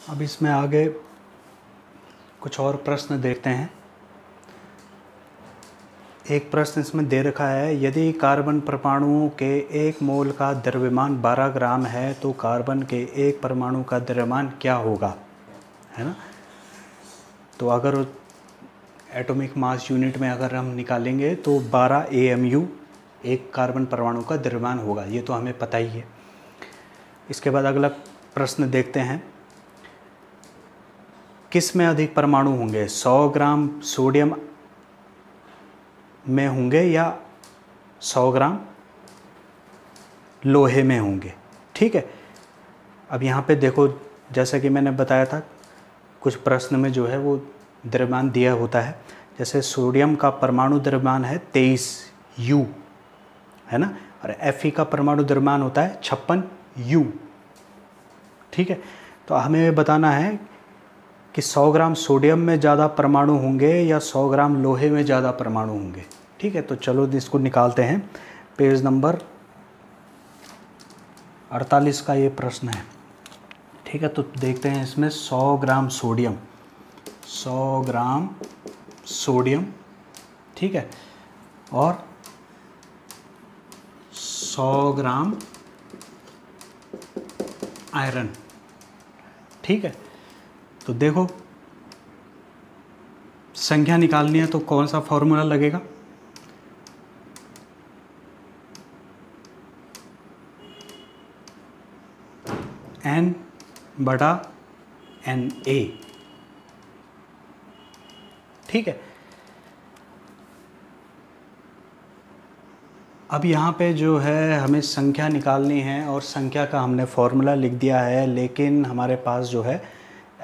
अब इसमें आगे कुछ और प्रश्न देखते हैं। एक प्रश्न इसमें दे रखा है, यदि कार्बन परमाणुओं के एक मोल का द्रव्यमान 12 ग्राम है तो कार्बन के एक परमाणु का द्रव्यमान क्या होगा, है ना। तो अगर एटॉमिक मास यूनिट में अगर हम निकालेंगे तो 12 AMU एक कार्बन परमाणु का द्रव्यमान होगा, ये तो हमें पता ही है। इसके बाद अगला प्रश्न देखते हैं, किस में अधिक परमाणु होंगे, 100 ग्राम सोडियम में होंगे या 100 ग्राम लोहे में होंगे। ठीक है, अब यहाँ पे देखो, जैसा कि मैंने बताया था, कुछ प्रश्न में जो है वो द्रव्यमान दिया होता है। जैसे सोडियम का परमाणु द्रव्यमान है 23U, है ना, और Fe का परमाणु द्रव्यमान होता है 56U। ठीक है, तो हमें ये बताना है कि 100 ग्राम सोडियम में ज़्यादा परमाणु होंगे या 100 ग्राम लोहे में ज़्यादा परमाणु होंगे। ठीक है, तो चलो इसको निकालते हैं। पेज नंबर 48 का ये प्रश्न है। ठीक है, तो देखते हैं इसमें 100 ग्राम सोडियम, 100 ग्राम सोडियम, ठीक है, और 100 ग्राम आयरन। ठीक है, तो देखो संख्या निकालनी है तो कौन सा फॉर्मूला लगेगा, N/Na। ठीक है, अब यहाँ पे जो है हमें संख्या निकालनी है और संख्या का हमने फॉर्मूला लिख दिया है, लेकिन हमारे पास जो है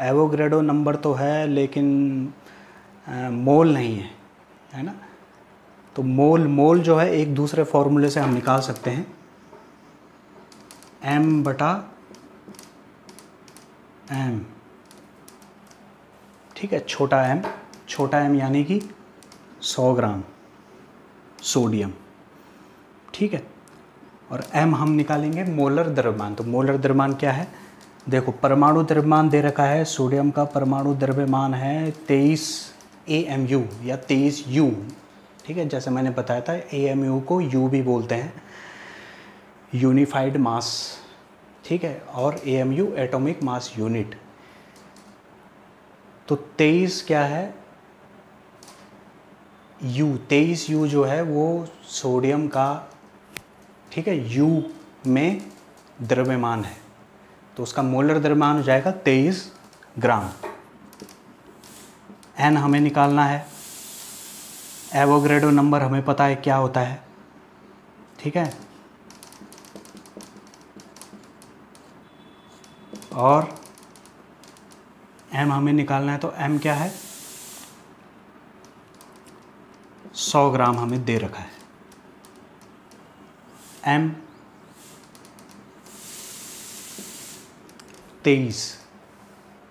एवोगैड्रो नंबर तो है लेकिन मोल नहीं है, है ना। तो मोल जो है एक दूसरे फॉर्मूले से हम निकाल सकते हैं, M/M। ठीक है, छोटा m यानी कि 100 ग्राम सोडियम। ठीक है, और m हम निकालेंगे मोलर द्रव्यमान। तो मोलर द्रव्यमान क्या है, देखो परमाणु द्रव्यमान दे रखा है, सोडियम का परमाणु द्रव्यमान है 23 AMU या 23U। ठीक है, जैसे मैंने बताया था AMU को U भी बोलते हैं, यूनिफाइड मास। ठीक है, और AMU एटॉमिक मास यूनिट। तो 23 क्या है, U, 23U जो है वो सोडियम का, ठीक है, U में द्रव्यमान है, तो उसका मोलर द्रव्यमान हो जाएगा 23 ग्राम। N हमें निकालना है, एवोगैड्रो नंबर हमें पता है क्या होता है। ठीक है, और M हमें निकालना है, तो M क्या है, 100 ग्राम हमें दे रखा है। M 23,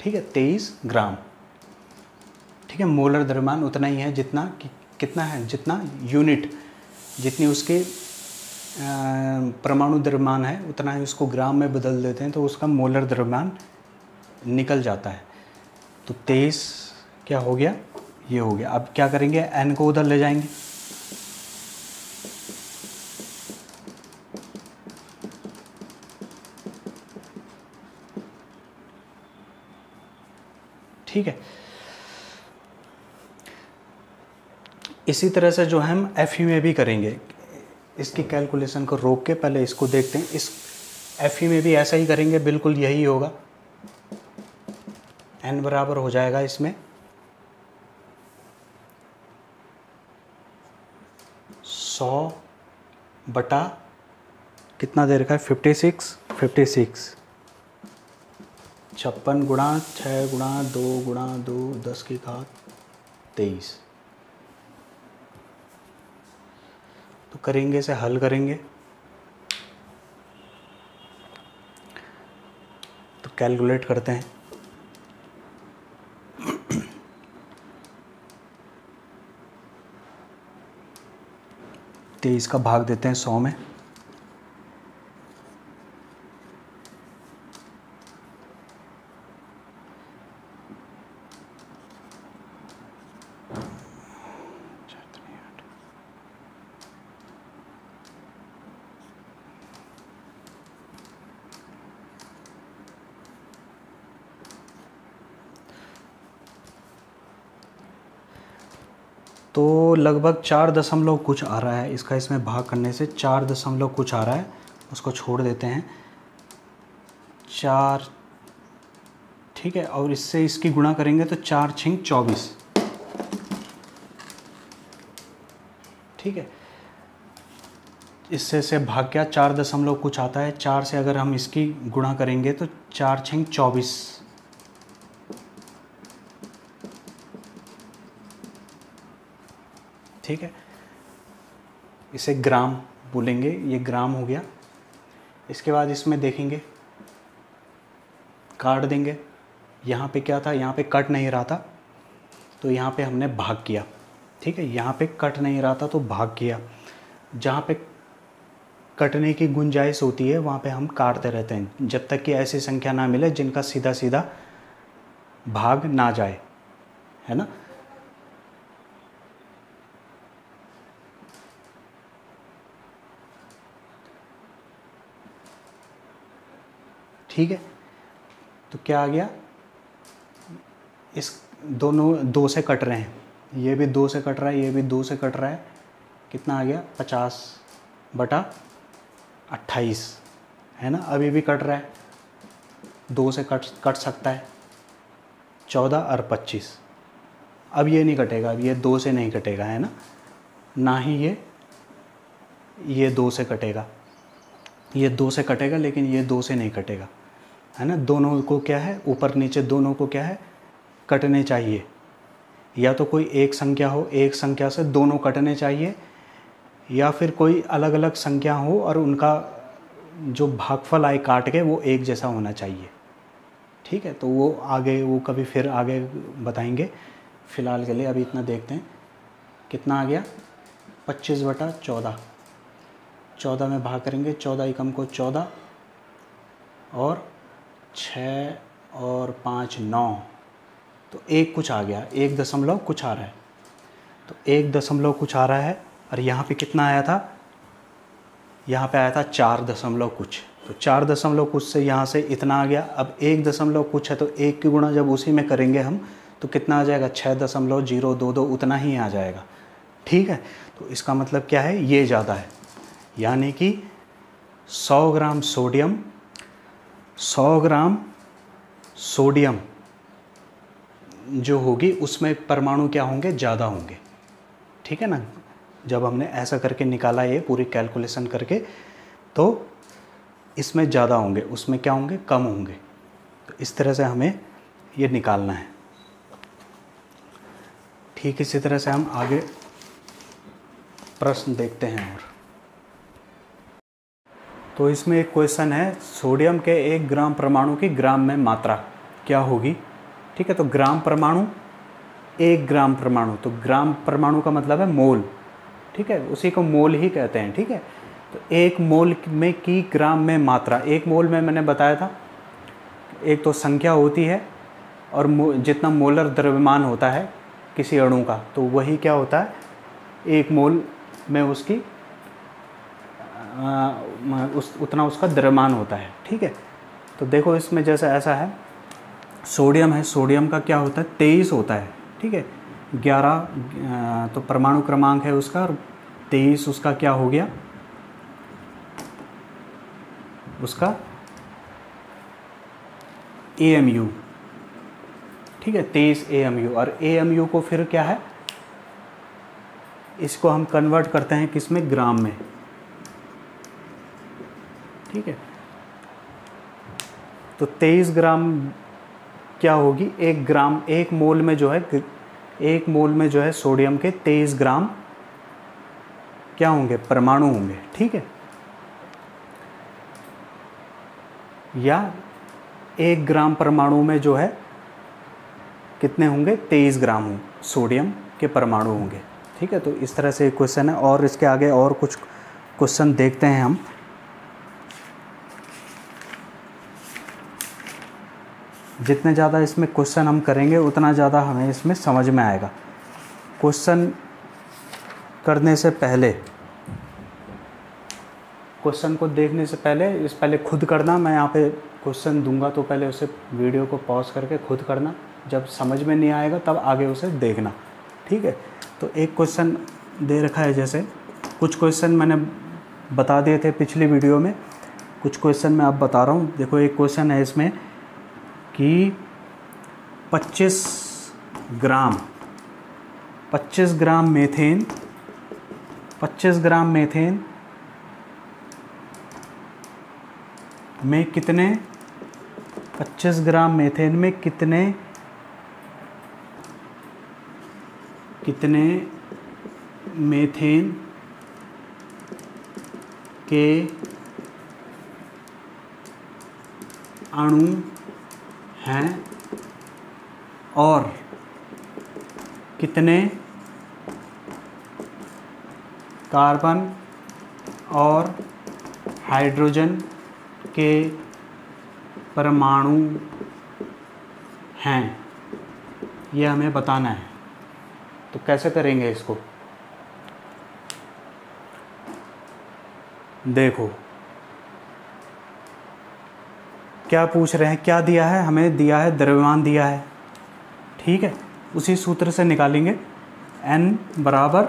ठीक है, 23 ग्राम। ठीक है, मोलर द्रव्यमान उतना ही है जितना कितना है, जितना यूनिट, जितनी उसके परमाणु द्रव्यमान है उतना ही उसको ग्राम में बदल देते हैं तो उसका मोलर द्रव्यमान निकल जाता है। तो 23 क्या हो गया, ये हो गया। अब क्या करेंगे, N को उधर ले जाएंगे, ठीक है। इसी तरह से जो हम Fe में भी करेंगे, इसकी कैलकुलेशन को रोक के पहले इसको देखते हैं। इस Fe में भी ऐसा ही करेंगे, बिल्कुल यही होगा। N बराबर हो जाएगा इसमें 100 बटा कितना दे रखा है, 56 56 गुणा 6 गुणा 2 गुणा 2 10 की घात 23। तो करेंगे, इसे हल करेंगे तो कैलकुलेट करते हैं। तो इसका भाग देते हैं 100 में, तो लगभग 4 दशमलव कुछ आ रहा है इसका, इसमें भाग करने से 4 दशमलव कुछ आ रहा है, उसको छोड़ देते हैं 4, ठीक है। और इससे इसकी गुणा करेंगे तो 4 छिंग 24, ठीक है। इससे से भाग क्या 4 दशमलव कुछ आता है, 4 से अगर हम इसकी गुणा करेंगे तो 4 छिंग 24, ठीक है। इसे ग्राम बोलेंगे, ये ग्राम हो गया। इसके बाद इसमें देखेंगे काट देंगे, यहाँ पे क्या था, यहाँ पे कट नहीं रहा था तो यहाँ पे हमने भाग किया, ठीक है। यहाँ पे कट नहीं रहा था तो भाग किया, जहाँ पे कटने की गुंजाइश होती है वहाँ पे हम काटते रहते हैं जब तक कि ऐसी संख्या ना मिले जिनका सीधा सीधा भाग ना जाए, है ना। ठीक है, तो क्या आ गया, इस दोनों 2 से कट रहे हैं, ये भी 2 से कट रहा है, ये भी 2 से कट रहा है, कितना आ गया 50/28, है ना। अभी भी कट रहा है, 2 से कट सकता है 14 और 25। अब ये नहीं कटेगा, अब ये 2 से नहीं कटेगा, है ना, ना ही ये 2 से कटेगा, ये 2 से कटेगा लेकिन ये 2 से नहीं कटेगा, है ना। दोनों को क्या है, ऊपर नीचे दोनों को क्या है, कटने चाहिए। या तो कोई एक संख्या हो, एक संख्या से दोनों कटने चाहिए, या फिर कोई अलग अलग संख्या हो और उनका जो भागफल आए काट के वो एक जैसा होना चाहिए, ठीक है। तो वो आगे, वो कभी फिर आगे बताएंगे। फ़िलहाल के लिए अभी इतना देखते हैं, कितना आ गया 25/14, 14 में भाग करेंगे, 14 एकम को 14 और 6 और 5 9, तो 1 कुछ आ गया, 1 दशमलव कुछ आ रहा है, तो 1 दशमलव कुछ आ रहा है। और यहाँ पे कितना आया था, यहाँ पे आया था 4 दशमलव कुछ, तो 4 दशमलव कुछ से यहाँ से इतना आ गया। अब 1 दशमलव कुछ है तो 1 की गुणा जब उसी में करेंगे हम तो कितना आ जाएगा, 6.022, उतना ही आ जाएगा, ठीक है। तो इसका मतलब क्या है, ये ज़्यादा है, यानी कि 100 ग्राम सोडियम, 100 ग्राम सोडियम जो होगी उसमें परमाणु क्या होंगे, ज़्यादा होंगे, ठीक है ना। जब हमने ऐसा करके निकाला ये पूरी कैलकुलेशन करके, तो इसमें ज़्यादा होंगे, उसमें क्या होंगे, कम होंगे। तो इस तरह से हमें ये निकालना है, ठीक। इसी तरह से हम आगे प्रश्न देखते हैं। और तो इसमें एक क्वेश्चन है, सोडियम के 1 ग्राम परमाणु की ग्राम में मात्रा क्या होगी, ठीक है। तो ग्राम परमाणु, 1 ग्राम परमाणु, तो ग्राम परमाणु का मतलब है मोल, ठीक है, उसी को मोल ही कहते हैं, ठीक है। तो 1 मोल में की ग्राम में मात्रा, 1 मोल में मैंने बताया था, एक तो संख्या होती है और जितना मोलर द्रव्यमान होता है किसी अणु का, तो वही क्या होता है, 1 मोल में उसकी उतना उसका द्रव्यमान होता है, ठीक है। तो देखो इसमें जैसा ऐसा है, सोडियम है, सोडियम का क्या होता है, 23 होता है, ठीक है। 11 तो परमाणु क्रमांक है उसका, और 23 उसका क्या हो गया, उसका AMU, ठीक है, 23 AMU। और AMU को फिर क्या है, इसको हम कन्वर्ट करते हैं किसमें, ग्राम में, ठीक है। तो 23 ग्राम क्या होगी, 1 ग्राम, 1 मोल में जो है, 1 मोल में जो है सोडियम के 23 ग्राम क्या होंगे, परमाणु होंगे, ठीक है। या 1 ग्राम परमाणु में जो है कितने होंगे, 23 ग्राम सोडियम के परमाणु होंगे, ठीक है। तो इस तरह से क्वेश्चन है। और इसके आगे और कुछ क्वेश्चन देखते हैं हम। जितने ज़्यादा इसमें क्वेश्चन हम करेंगे उतना ज़्यादा हमें इसमें समझ में आएगा। क्वेश्चन करने से पहले, क्वेश्चन को देखने से पहले खुद करना। मैं यहाँ पे क्वेश्चन दूंगा तो पहले उसे वीडियो को पॉज करके खुद करना, जब समझ में नहीं आएगा तब आगे उसे देखना, ठीक है। तो एक क्वेश्चन दे रखा है, जैसे कुछ क्वेश्चन मैंने बता दिए थे पिछली वीडियो में, कुछ क्वेश्चन मैं अब बता रहा हूँ। देखो एक क्वेश्चन है इसमें कि 25 ग्राम मीथेन 25 ग्राम मीथेन में कितने 25 ग्राम मीथेन में कितने मीथेन के अणु हैं और कितने कार्बन और हाइड्रोजन के परमाणु हैं, ये हमें बताना है। तो कैसे करेंगे इसको? देखो क्या पूछ रहे हैं, क्या दिया है हमें, दिया है द्रव्यमान दिया है, ठीक है। उसी सूत्र से निकालेंगे। N बराबर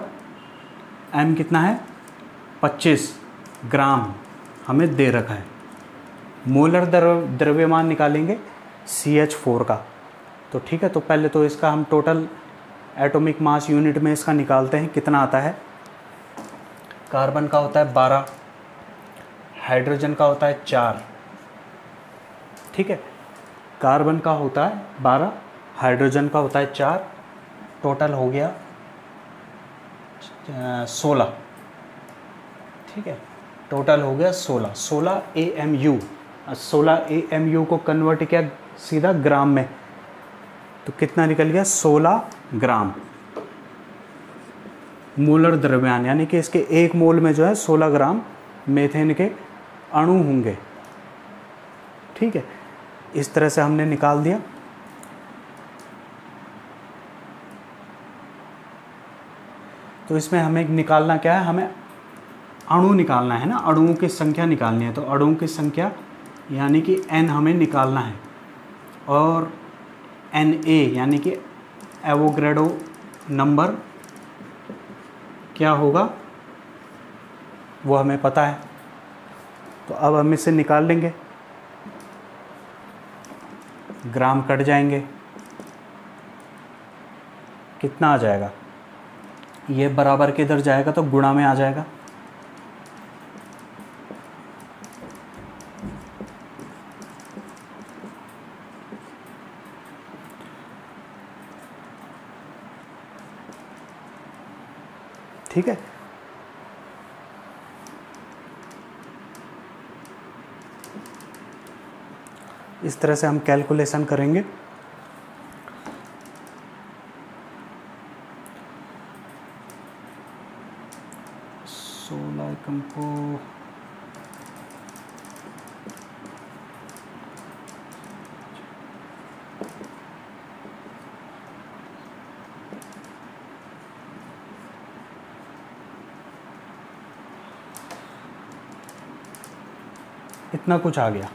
M कितना है 25 ग्राम हमें दे रखा है। मोलर द्रव्यमान निकालेंगे CH4 का। तो ठीक है, तो पहले तो इसका हम टोटल एटॉमिक मास यूनिट में इसका निकालते हैं, कितना आता है। कार्बन का होता है 12, हाइड्रोजन का होता है 4, ठीक है। कार्बन का होता है 12, हाइड्रोजन का होता है 4, टोटल हो गया 16, ठीक है। टोटल हो गया 16 AMU। 16 AMU को कन्वर्ट किया सीधा ग्राम में, तो कितना निकल गया 16 ग्राम मोलर द्रव्यमान, यानी कि इसके एक मोल में जो है 16 ग्राम मीथेन के अणु होंगे, ठीक है। इस तरह से हमने निकाल दिया। तो इसमें हमें निकालना क्या है, हमें अणु निकालना है ना, अणुओं की संख्या निकालनी है। तो अणुओं की संख्या यानी कि N हमें निकालना है, और Na यानी कि एवोगैड्रो नंबर क्या होगा वो हमें पता है। तो अब हम इसे निकाल लेंगे, ग्राम कट जाएंगे, कितना आ जाएगा, ये बराबर के इधर जाएगा तो गुणा में आ जाएगा। ठीक है, इस तरह से हम कैलकुलेशन करेंगे। एकम को इतना कुछ आ गया।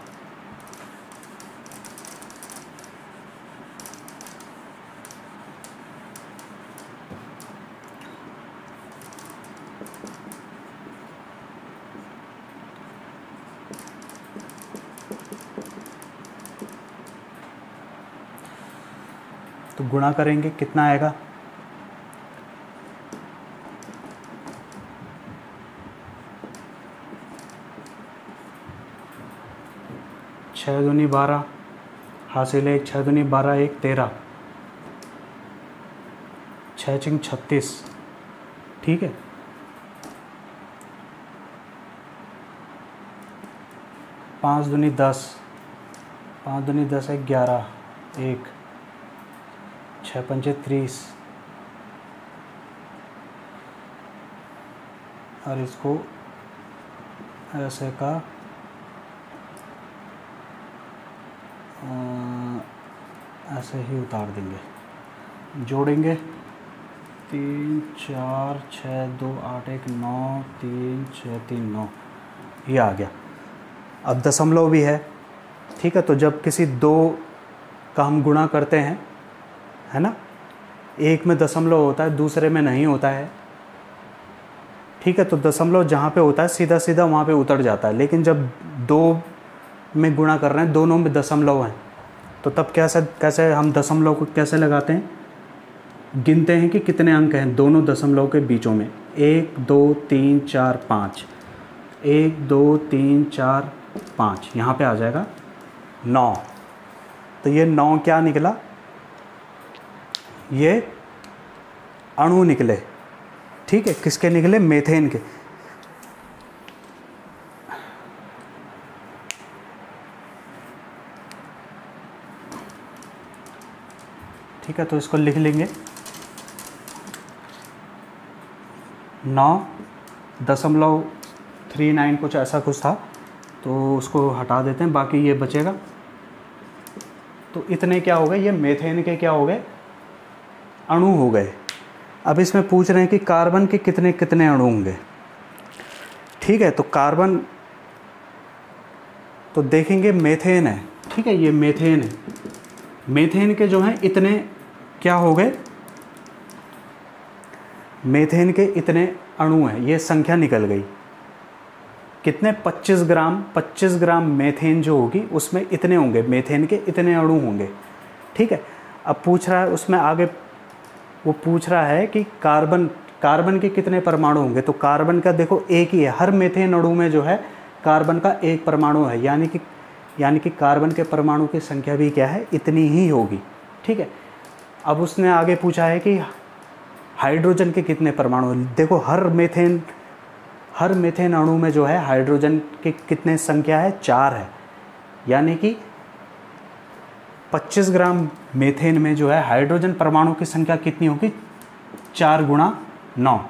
तो गुणा करेंगे, कितना आएगा, छः दूनी 12 हासिल है, 6 दूनी 12 1 13, 6 चिंग 36, ठीक है। 5 दूनी 10, 5 दूनी 10 है 11, 1, 6 पंचे 30, और इसको ऐसे का ऐसे ही उतार देंगे, जोड़ेंगे 3 4 6 2 8 1 9 3 6 3 9, ये आ गया। अब दशमलव भी है, ठीक है। तो जब किसी दो का हम गुणा करते हैं, है ना, एक में दशमलव होता है, दूसरे में नहीं होता है, ठीक है। तो दशमलव जहाँ पे होता है सीधा सीधा वहाँ पे उतर जाता है, लेकिन जब दो में गुणा कर रहे हैं, दोनों में दशमलव हैं, तो तब कैसे हम दशमलव को कैसे लगाते हैं, गिनते हैं कि कितने अंक हैं दोनों दशमलव के बीचों में। 1 2 3 4 5, 1 2 3 4 5, यहाँ पे आ जाएगा 9। तो ये 9 क्या निकला, ये अणु निकले, ठीक है। किसके निकले, मीथेन के। ठीक है, तो इसको लिख लेंगे 9.39 कुछ ऐसा कुछ था, तो उसको हटा देते हैं, बाकी ये बचेगा। तो इतने क्या हो गए, ये मीथेन के क्या हो गए, अणु हो गए। अब इसमें पूछ रहे हैं कि कार्बन के कितने कितने अणु होंगे, ठीक है। तो कार्बन तो देखेंगे मीथेन है, ठीक है, ये मीथेन है। मीथेन के जो हैं इतने क्या हो गए, मीथेन के इतने अणु हैं, ये संख्या निकल गई। कितने, 25 ग्राम। 25 ग्राम मीथेन जो होगी उसमें इतने होंगे, मीथेन के इतने अणु होंगे, ठीक है। अब पूछ रहा है उसमें आगे, वो पूछ रहा है कि कार्बन के कितने परमाणु होंगे। तो कार्बन का देखो एक ही है, हर मीथेन अणु में जो है कार्बन का एक परमाणु है, यानी कि कार्बन के परमाणु की संख्या भी क्या है, इतनी ही होगी, ठीक है। अब उसने आगे पूछा है कि हाइड्रोजन के कितने परमाणु हैं। देखो हर मीथेन अणु में जो है हाइड्रोजन के कितने संख्या है, 4 है, यानी कि 25 ग्राम मीथेन में जो है हाइड्रोजन परमाणु की संख्या कितनी होगी, 4 गुणा 9,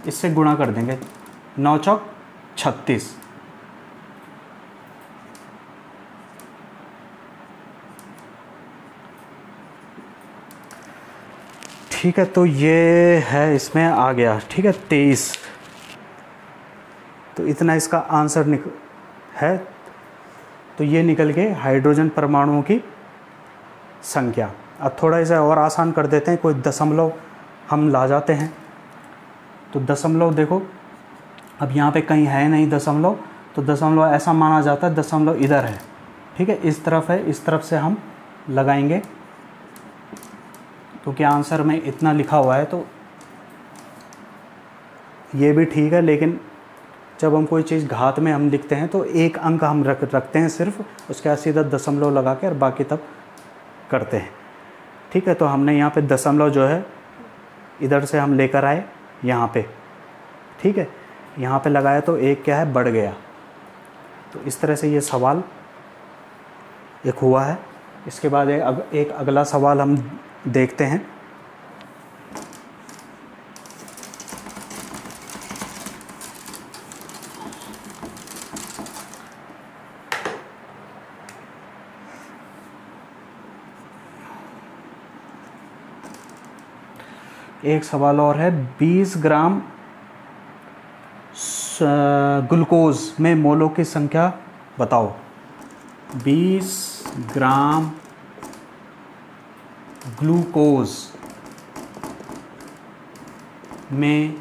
इससे गुणा कर देंगे, 9 चौक 36। ठीक है, तो ये है, इसमें आ गया, ठीक है, 23। तो इतना इसका आंसर है। तो ये निकल गए हाइड्रोजन परमाणुओं की संख्या। अब थोड़ा इसे और आसान कर देते हैं, कोई दशमलव हम ला जाते हैं। तो दशमलव देखो, अब यहाँ पे कहीं है नहीं दशमलव, तो दशमलव ऐसा माना जाता है दशमलव इधर है, ठीक है, इस तरफ है, इस तरफ से हम लगाएंगे, क्योंकि आंसर में इतना लिखा हुआ है। तो ये भी ठीक है, लेकिन जब हम कोई चीज़ घात में हम लिखते हैं तो एक अंक हम रखते हैं सिर्फ, उसके बाद सीधा दशमलव लगा के और बाकी तब करते हैं, ठीक है। तो हमने यहाँ पे दशमलव जो है इधर से हम लेकर आए यहाँ पे, ठीक है, यहाँ पे लगाया तो एक क्या है, बढ़ गया। तो इस तरह से ये सवाल एक हुआ है। इसके बाद एक अगला सवाल हम देखते हैं। एक सवाल और है, 20 ग्राम ग्लूकोज में मोलों की संख्या बताओ। 20 ग्राम ग्लूकोज में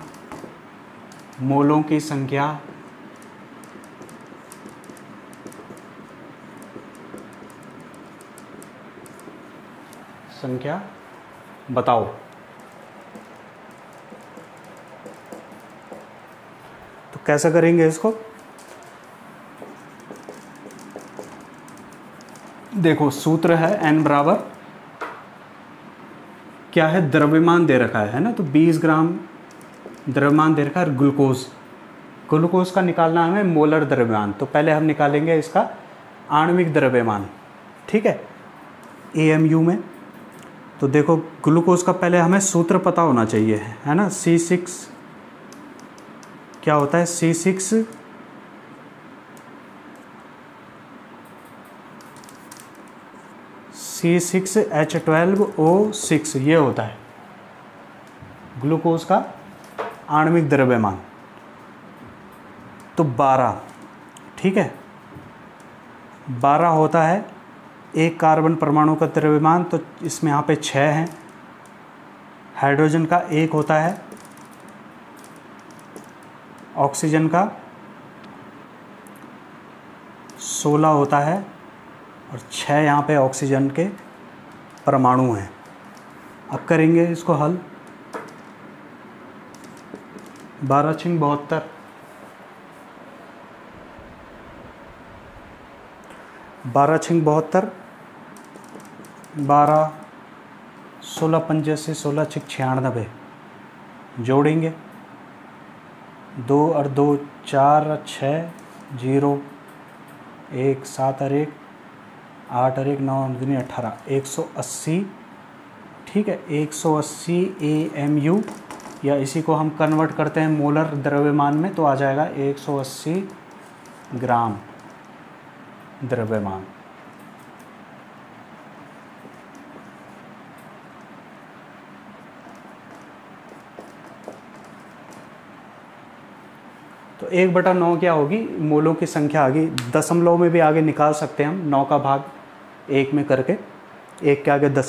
मोलों की संख्या बताओ। तो कैसे करेंगे इसको, देखो सूत्र है n बराबर क्या है, द्रव्यमान दे रखा है ना, तो 20 ग्राम द्रव्यमान दे रखा है ग्लूकोज का निकालना है हमें मोलर द्रव्यमान। तो पहले हम निकालेंगे इसका आणविक द्रव्यमान, ठीक है, AMU में। तो देखो ग्लूकोज का पहले हमें सूत्र पता होना चाहिए, है ना, C6 क्या होता है, C6H12O6 ये होता है ग्लूकोज का आणविक द्रव्यमान। तो 12, ठीक है, 12 होता है एक कार्बन परमाणु का द्रव्यमान। तो इसमें यहाँ पे 6 हैं, हाइड्रोजन का 1 होता है, ऑक्सीजन का 16 होता है और 6 यहाँ पे ऑक्सीजन के परमाणु हैं। अब करेंगे इसको हल। 12 छिंग 72, 12 छिंग 72, 12 16 85, 16 छिक 96, जोड़ेंगे 2 और 2 4 6 0 1 7 और 1 8 और 1 9 दूनी 18, 180। ठीक है, 180 AMU, या इसी को हम कन्वर्ट करते हैं मोलर द्रव्यमान में तो आ जाएगा 180 ग्राम द्रव्यमान। तो 1/9 क्या होगी, मोलों की संख्या आ गई। दशमलव में भी आगे निकाल सकते हैं हम, 9 का भाग 1 में करके, 1 के आगे 10